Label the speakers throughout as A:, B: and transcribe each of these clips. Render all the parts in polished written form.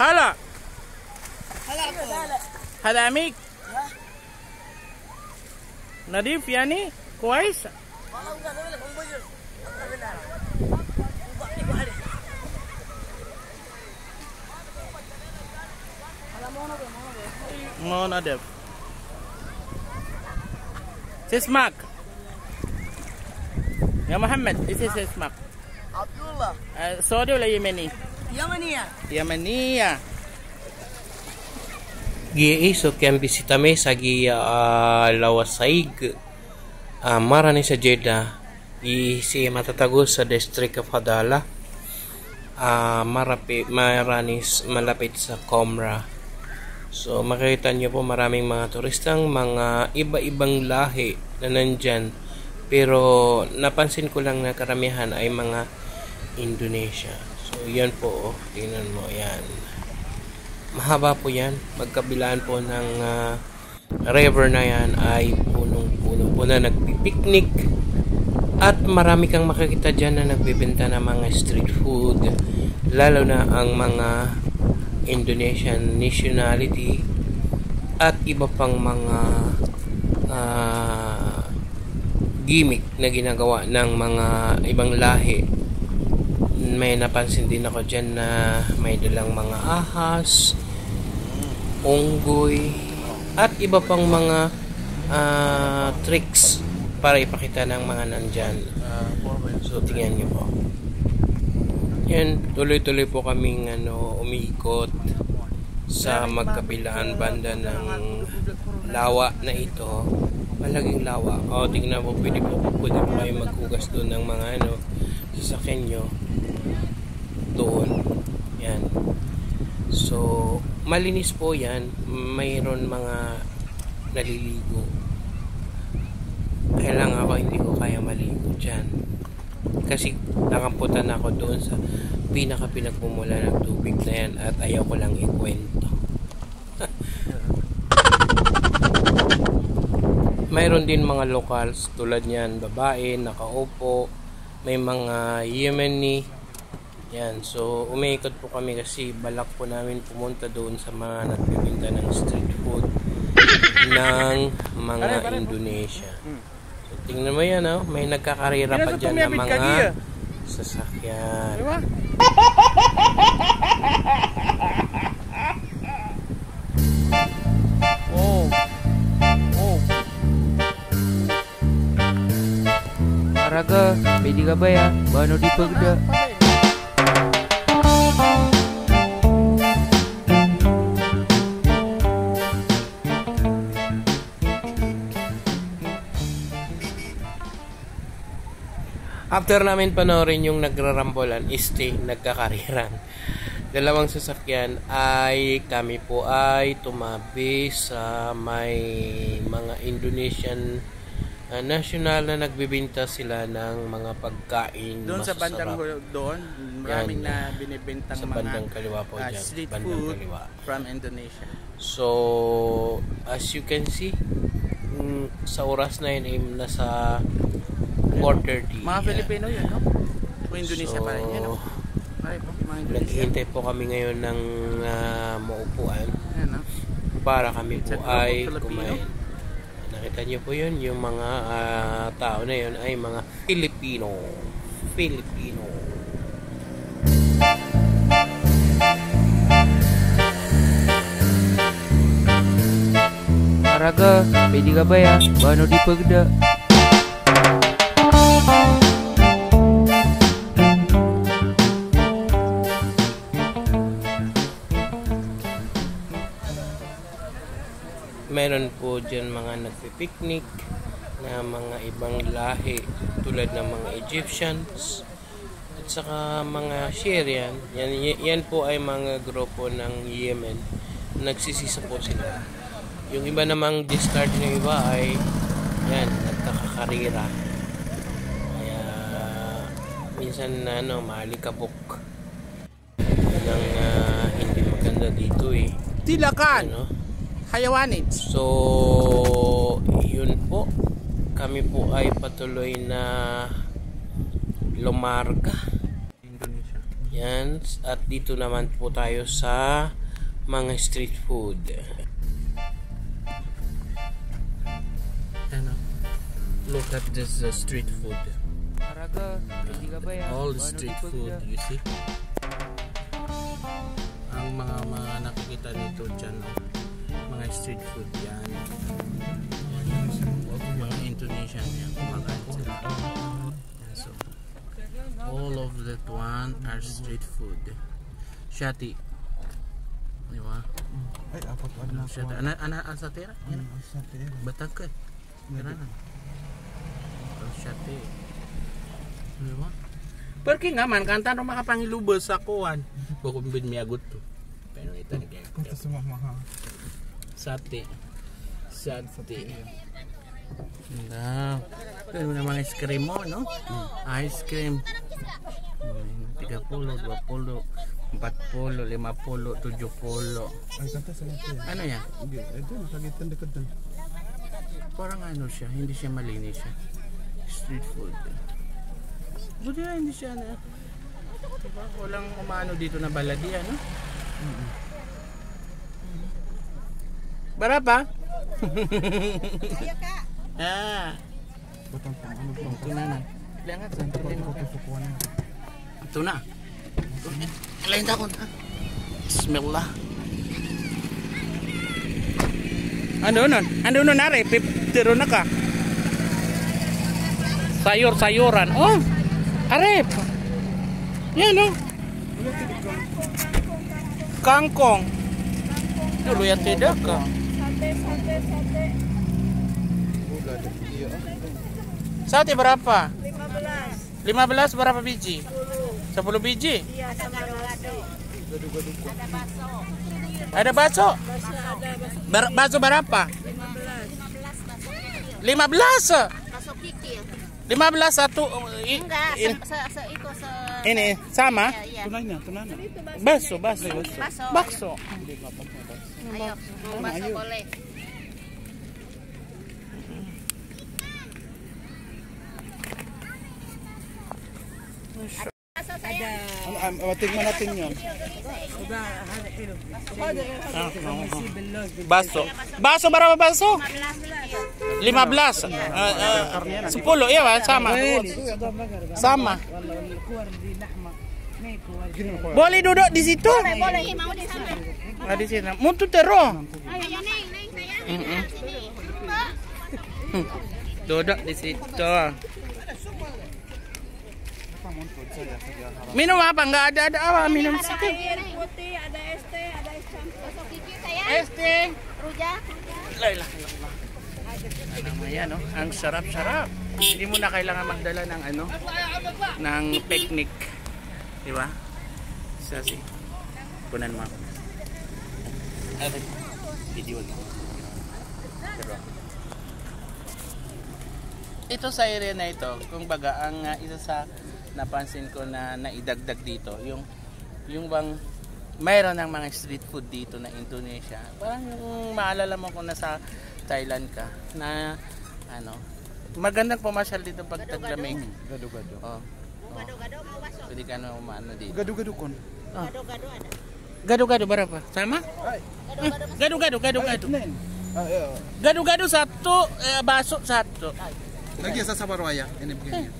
A: هلا
B: هلا
A: هذا عميق نظيف يعني كويس. مو نظيف. اسمك يا محمد؟ ايش اسمك؟
B: عبد الله.
A: سعودي ولا يمني؟
B: يمنية.
A: يمنية.
C: Giisok yang bisitame sagi lawasaig marani sa Jeddah si matatagos sa district of Hadala, maranis malapit sa Comra. So makikita niyo po maraming mga turistang mga iba-ibang lahi na nandyan, pero napansin ko lang na karamihan ay mga Indonesia. So yan po, tingnan mo yan. Mahaba po yan. Magkabilaan po ng river na yan ay punong-puno po na nagpipiknik. At marami kang makikita dyan na nagbibenta ng mga street food. Lalo na ang mga Indonesian nationality at iba pang mga gimmick na ginagawa ng mga ibang lahi. May napansin din ako dyan na may dalang mga ahas, unggoy, at iba pang mga tricks para ipakita ng mga nandyan. So tingnan nyo po. Yan, tuloy-tuloy po kaming umiikot sa magkabilaan banda ng lawa na ito. Malaging lawa. O tingnan po, pwede po kayo maghugas doon ng mga sasakyan nyo doon. Yan. So malinis po yan. Mayroon mga naliligo. Kaya lang ako hindi ko kaya maligo dyan kasi nakamputan ako doon sa pinagmumula ng tubig na yan at ayaw ko lang ikwento. Mayroon din mga locals tulad niyan, babae nakaupo, may mga Yemeni. Yan, so umiikot po kami kasi balak po namin pumunta doon sa mga nagbibenta ng street food ng mga Indonesia. So tingnan mo yan, may nagkakarira pa dyan ng mga sasakyan.
D: Araga, pwede ka ba ya? Bano di pagda?
C: After namin panoorin yung nagrarambolan, nagkakariran, dalawang sasakyan, ay kami po ay tumabi sa may mga Indonesian national na nagbibenta sila ng mga pagkain
A: doon sa bandang doon, maraming na binibentang
C: sa
A: mga
C: bandang kaliwa po dyan,
A: street
C: bandang
A: food
C: kaliwa
A: from Indonesia.
C: So as you can see, sa oras na yun ay nasa 4:30.
A: Mga Filipino yun, no? O Indonesia
C: so,
A: pa rin yun, no?
C: Naghihintay po kami ngayon ng maupuan.
A: Ayan, no?
C: Para kami po ay
A: Filipino.
C: kumain. Nakita niyo po yun, yung mga tao na yun ay mga Filipino.
D: Araga, pwede ka ba ya? Bano di pagda?
C: Meron po dyan mga nagpipiknik na mga ibang lahi tulad ng mga Egyptians at saka mga Syrian. Yan po ay mga grupo ng Yemen. Nagsisisa po sila. Yung iba namang discard ng iba ay yan, nagkakakarira. Kaya minsan maalikabok ng hindi maganda dito eh.
A: Tilakan! Hayawanin.
C: So yun po, kami po ay patuloy na lumarga.
A: Indonesia.
C: Yan. At dito naman po tayo sa mga street food. Ano? Look at this street food.
D: Araga, pwede ka ba ya?
C: All
D: Paano
C: street
D: di
C: food,
D: pagda?
C: you see? Ang mga nakikita nito dyan, mga street food yan. Mga Indonesian yan, kumakain sila. Yan, so, all of that one are street food. Shati. Di ba?
A: Ay, apat na
C: Shati. Ana sa tira? Batag ka. Tira na. Shati. Di ba? Perki nga man, kanta no makapangilubos sa kuwan. Bukumbin miyagot to. Pero ito na kaya.
A: Ito sumama.
C: Sate. Nah, ito na mga ice cream mo, no? Ice cream. 30, 20, 40, 50, 70, 70.
A: Ay, kanta sa natin.
C: Ano yan?
A: Ito, nakagitan dekat doon.
C: Parang ano siya, hindi siya malinis siya. Street food. Buti na hindi siya na. Diba? Walang umano dito na baladi, ano? Barapa? Ah.
A: Butang pang ano po.
C: Ito na na. Liangat sa tingin mo.
A: Sukuan na.
C: Ito na. Lain takon. Bismillah. Ano nun? Ano nun nare? Piptiro na ka. Sayur-sayuran. Oh! Arep! Yan oh! Kangkong. Dulu ya tidak ka. Sate berapa? 15 berapa biji? 10 biji?
B: Iya, sama gado.
C: Ada bakso? Bakso berapa? 15.
B: Masuk kikil.
C: 15 satu.
B: Enggak, itu
C: Ini sama?
B: iya.
A: Tunay na.
C: Bakso.
B: Bakso.
C: Bakso.
B: Ayo, bakso boleh.
A: Ano, tingnan natin yun.
C: Bakso. Bakso berapa bakso? 15. 10 iya kan sama. Sama. Boleh duduk di situ?
B: Boleh, mau di sana.
C: Nggak di sini. Muntut terus.
B: Ayo, Neng, saya.
C: Duduk di situ. Minum apa? Nggak ada apa minum situ.
B: Air putih, ada es teh, ada es campur. Masuk kikil saya.
C: Es teh.
B: Rujak.
C: Lailah. Namanya no, ang sarap-sarap. Hindi mo na kailangan magdala ng ano, ng picnic. Di ba? Sasi. Kunan mo. Video mo. Ito sa area na ito, kung baga ang isa sa napansin ko na naidagdag dito, yung bang mayroon ng mga street food dito na Indonesia. Parang yung maalala mo kung nasa Thailand ka na ano, magandang pumasyal dito pag taglamig.
A: Gado-gado.
C: Oh.
B: Gado-gado mau masuk.
C: Pwede ka na umano dito.
A: Gado-gado kon.
B: Gado-gado ada.
C: Gado-gado berapa? Sama? Gado-gado.
A: Nen. Iya.
C: Gado-gado satu, baso satu.
A: Lagi sa sabarwaya. Ini begini.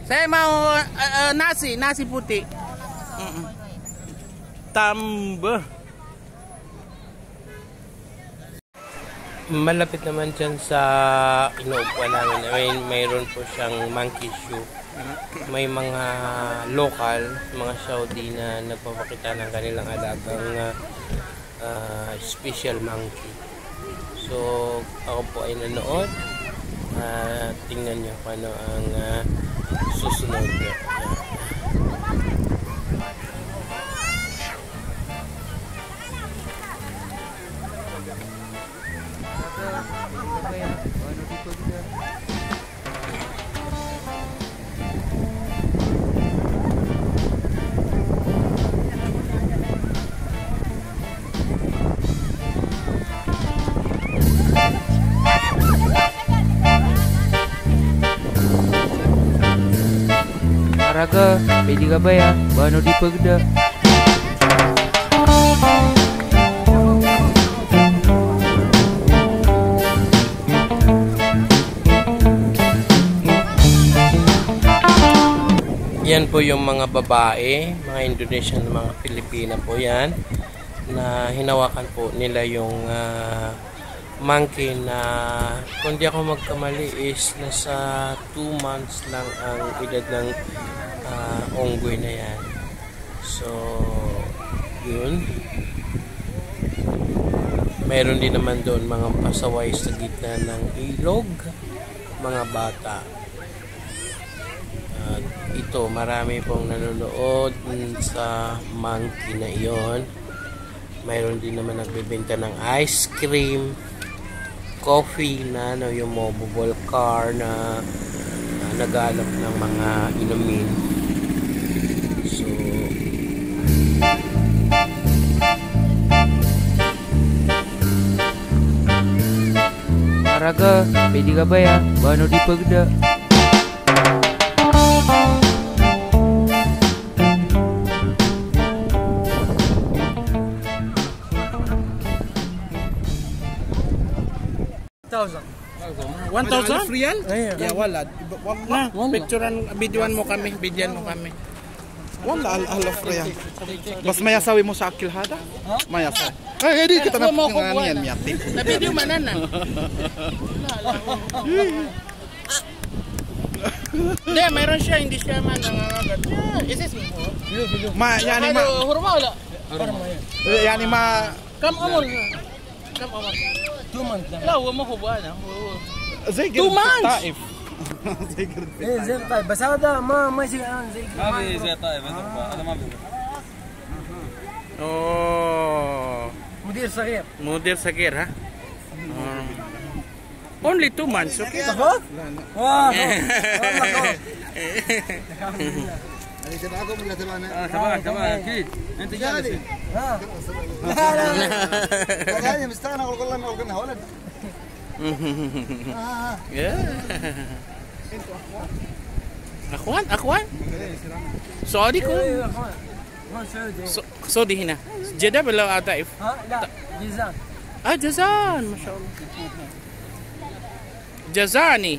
C: Saya mau nasi putih. Tambah. Malapit naman dyan sa inuupuan namin. Mayroon po siyang monkey show. May mga local, mga Saudi na nagpapakita ng kanilang alagang special monkey. So, ako po ay nanood. Tingnan nyo kung ano ang susunod.
D: Paano di pagda? pwede ka ba ya? Bano di pagda.
C: Yan po yung mga babae, mga Indonesian, mga Pilipina po yan, na hinawakan po nila yung monkey na, kung di ako magkamali, is nasa 2 months lang ang edad ng unggoy na yan. So, yun. Meron din naman doon mga pasaway sa gitna ng ilog, mga bata. At ito, marami pong nanonood sa monkey na iyon. Mayroon din naman nagbebenta ng ice cream, coffee na yung mobile car na nagaalok ng mga inumin. So,
D: Araga, pwede ka ba ya? Bano di pagda.
A: $1,000 real? Ya wala. Na, picturean, videoan mo kami,
E: Wala alaf real. Bas mayasawi mo sa akil hada? Mayasawi. Ay, hindi kita na yan miyati.
A: Na video manana. Hindi, mayroon siya, hindi siya man nangangagat. Isis mo.
E: Yani ma
A: Hurma wala.
E: yani ma
A: Come on. 2 months lang. Wala, mo huba na.
E: زي
A: 2 months.
E: طائف
F: زي طيب بس هذا ما يصير زي
G: هذه زي طائف هذا ما بيقدر.
A: Oh.
F: مدير صغير
A: Model sagir, ha? Only 2 months, okay?
F: واه
G: تمام اكيد انت جالس.
F: هذا مستغنى والله ما قلنا ولد
A: Akhwan? Saudi ko. Saudi hina. Jeddah belau Taif.
F: ها لا جيزان
A: Jazan, masya Allah. Jazani.